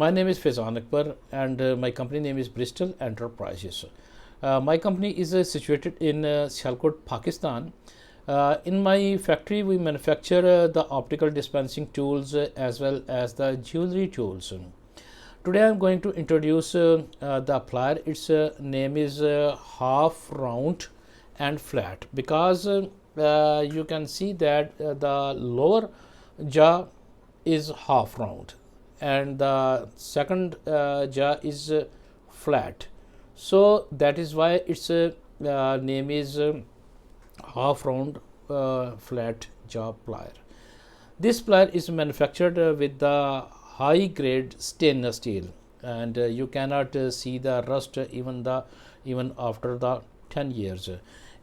My name is Faizan Akbar and my company name is Bristal Enterprises. My company is situated in Sialkot, Pakistan. In my factory, we manufacture the optical dispensing tools as well as the jewelry tools. Today, I am going to introduce the plier. Its name is half round and flat because you can see that the lower jaw is half round and the second jaw is flat, so that is why its name is half round flat jaw plier. This plier is manufactured with the high grade stainless steel, and you cannot see the rust even after the 10 years.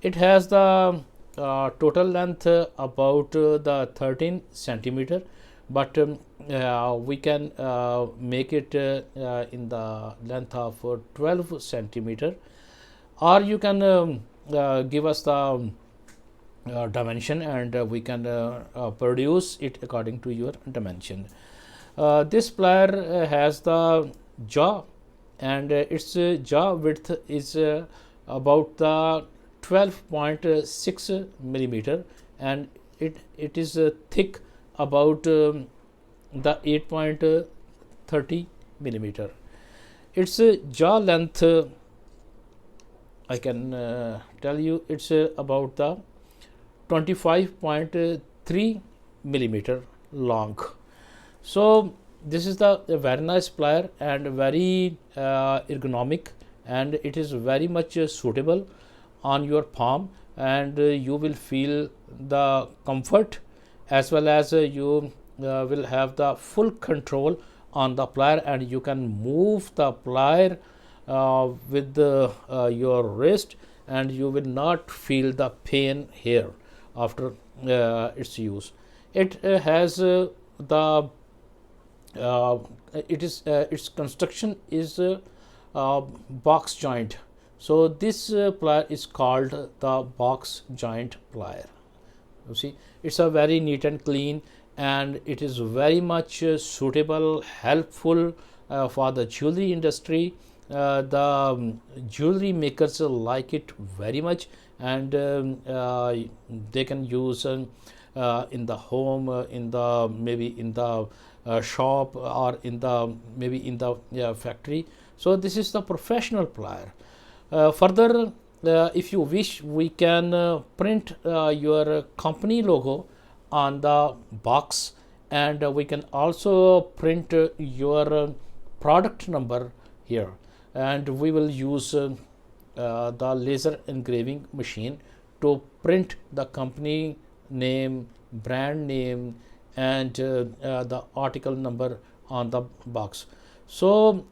It has the total length about the 13 centimeter, but we can make it in the length of 12 centimeter, or you can give us the dimension and we can produce it according to your dimension. This plier has the jaw, and its jaw width is about the 12.6 millimeter, and it is thick about the 8.30 millimeter. Its jaw length, I can tell you, it's about the 25.3 millimeter long. So this is the very nice plier and very ergonomic, and it is very much suitable on your palm, and you will feel the comfort as well as you will have the full control on the plier, and you can move the plier with your wrist, and you will not feel the pain here after its use. It has its construction is box joint, so this plier is called the box joint plier. You see, it's a very neat and clean, and it is very much suitable, helpful for the jewelry industry. The jewelry makers like it very much, and they can use in the home, in the maybe in the shop, or in the maybe in the factory. So this is the professional plier. Further, if you wish, we can print your company logo on the box, and we can also print your product number here, and we will use the laser engraving machine to print the company name, brand name, and the article number on the box. So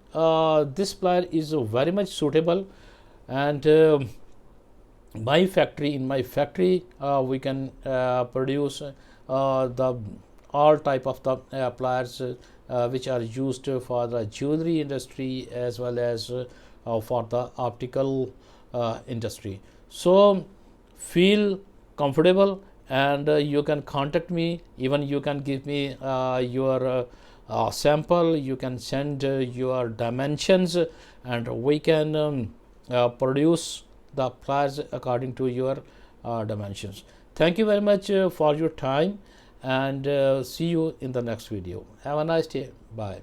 this plier is very much suitable, and in my factory we can produce the all type of the pliers which are used for the jewelry industry as well as for the optical industry. So feel comfortable, and you can contact me. Even you can give me your sample, you can send your dimensions, and we can produce the pliers according to your dimensions. Thank you very much for your time, and see you in the next video. Have a nice day. Bye.